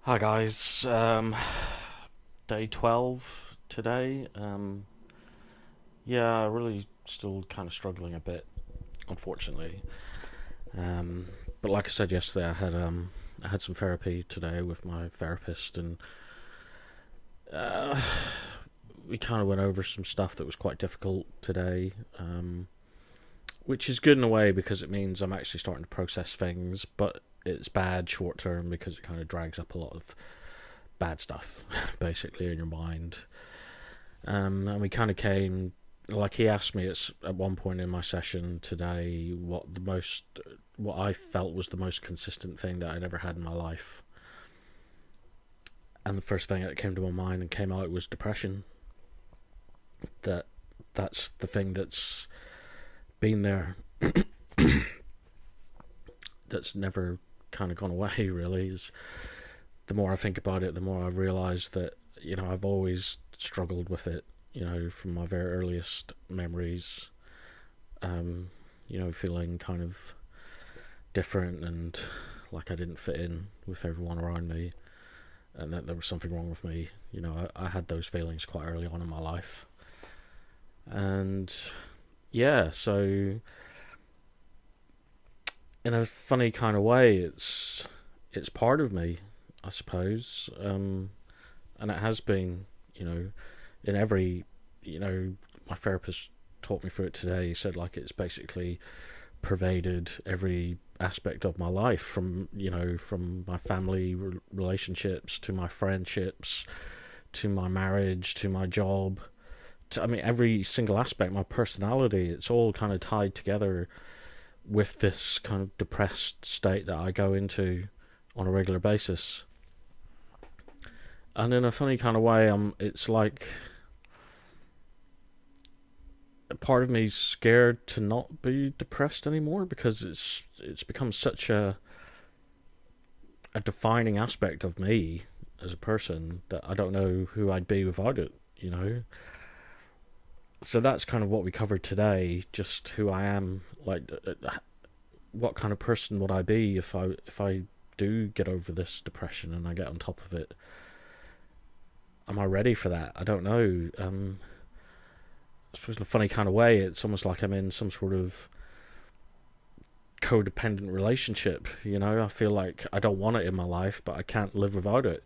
Hi guys, day 12 today. Yeah, really still kind of struggling a bit, unfortunately. Um, but like I said yesterday, I had some therapy today with my therapist, and uh, we kind of went over some stuff that was quite difficult today, which is good in a way because it means I'm actually starting to process things, but it's bad short term because it kind of drags up a lot of bad stuff basically in your mind. And we kind of came, like he asked me at one point in my session today what I felt was the most consistent thing that I'd ever had in my life. And the first thing that came to my mind and came out was depression. That that's the thing that's been there, that's never kind of gone away. Really, is the more I think about it, the more I realise that I've always struggled with it. From my very earliest memories, feeling kind of different and like I didn't fit in with everyone around me, and that there was something wrong with me. I had those feelings quite early on in my life, and yeah, so in a funny kind of way, it's part of me, I suppose, and it has been, in every, my therapist taught me through it today. He said like it's basically pervaded every aspect of my life, from my family relationships to my friendships to my marriage to my job. I mean, every single aspect, my personality, it's all kind of tied together with this kind of depressed state that I go into on a regular basis. And in a funny kind of way, it's like a part of me's scared to not be depressed anymore because it's become such a defining aspect of me as a person that I don't know who I'd be without it. So that's kind of what we covered today, just who I am, like what kind of person would I be if I do get over this depression and I get on top of it. Am I ready for that? I don't know. I suppose in a funny kind of way, it's almost like I'm in some sort of codependent relationship. I feel like I don't want it in my life, but I can't live without it.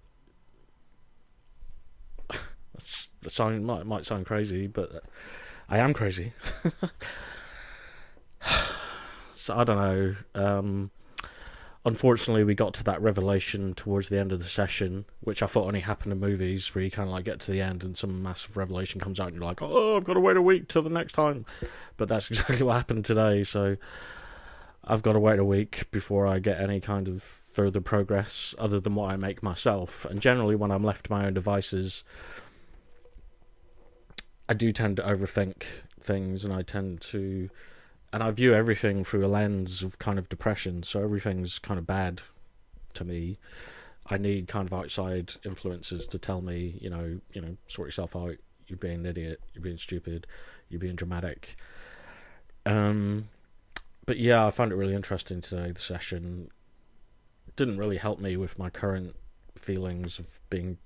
Might sound crazy, but I am crazy. So I don't know. Unfortunately, we got to that revelation towards the end of the session, which I thought only happened in movies, where you kind of like get to the end and some massive revelation comes out, and you're like, "Oh, I've got to wait a week till the next time." But that's exactly what happened today. So I've got to wait a week before I get any kind of further progress, other than what I make myself. And generally, when I'm left to my own devices, I do tend to overthink things, and I view everything through a lens of kind of depression. So everything's kind of bad to me. I need kind of outside influences to tell me, sort yourself out. You're being an idiot. You're being stupid. You're being dramatic. But yeah, I found it really interesting today. The session didn't really help me with my current feelings of being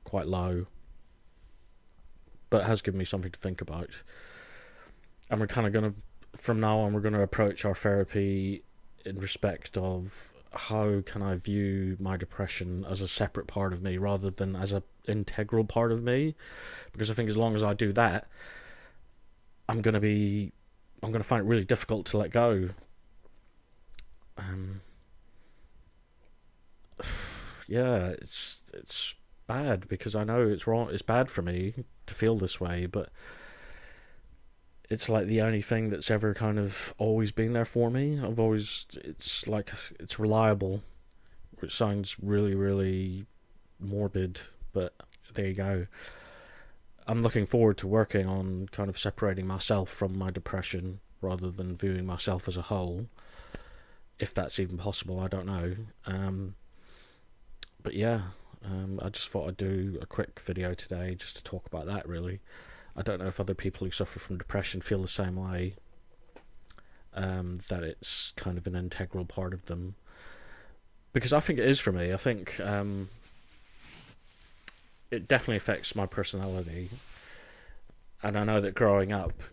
quite low, but it has given me something to think about. And we're kind of going to, from now on, we're going to approach our therapy in respect of how can I view my depression as a separate part of me rather than as an integral part of me, because I think as long as I do that, I'm going to find it really difficult to let go. Um, yeah, it's bad because I know it's wrong. It's bad for me to feel this way, but it's like the only thing that's ever kind of always been there for me. It's like, it's reliable, which sounds really, really morbid, but there you go. I'm looking forward to working on kind of separating myself from my depression rather than viewing myself as a whole. If that's even possible, I don't know. But yeah, I just thought I'd do a quick video today just to talk about that, really. I don't know if other people who suffer from depression feel the same way, that it's kind of an integral part of them. Because I think it is for me. I think it definitely affects my personality. And I know that growing up,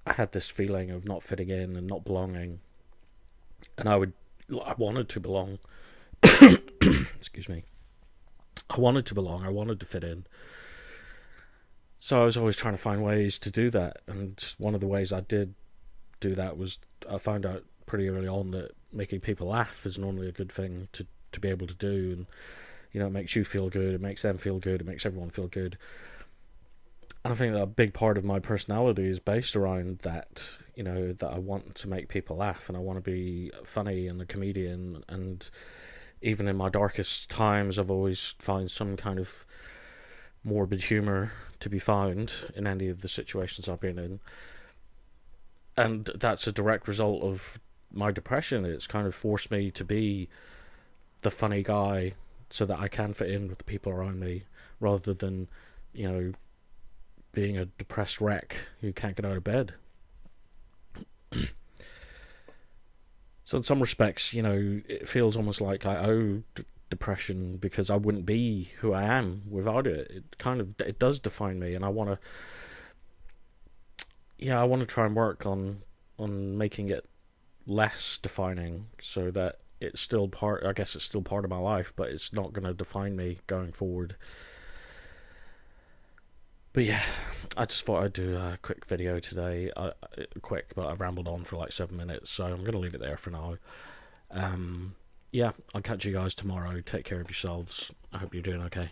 I had this feeling of not fitting in and not belonging, and I wanted to belong. Excuse me. I wanted to belong. I wanted to fit in. So I was always trying to find ways to do that, and one of the ways I did do that was I found out pretty early on that making people laugh is normally a good thing to be able to do, and it makes you feel good, it makes them feel good, it makes everyone feel good. And I think that a big part of my personality is based around that, that I want to make people laugh and I want to be funny and a comedian. And even in my darkest times, I've always found some kind of morbid humour to be found in any of the situations I've been in. And that's a direct result of my depression. It's kind of forced me to be the funny guy so that I can fit in with the people around me, rather than, being a depressed wreck who can't get out of bed. So in some respects, it feels almost like I owe depression, because I wouldn't be who I am without it. It does define me, and I want to try and work on making it less defining, so that it's still part. I guess it's still part of my life, but it's not going to define me going forward. But yeah, I just thought I'd do a quick video today. Quick, but I've rambled on for like 7 minutes, so I'm going to leave it there for now. Yeah, I'll catch you guys tomorrow. Take care of yourselves. I hope you're doing okay.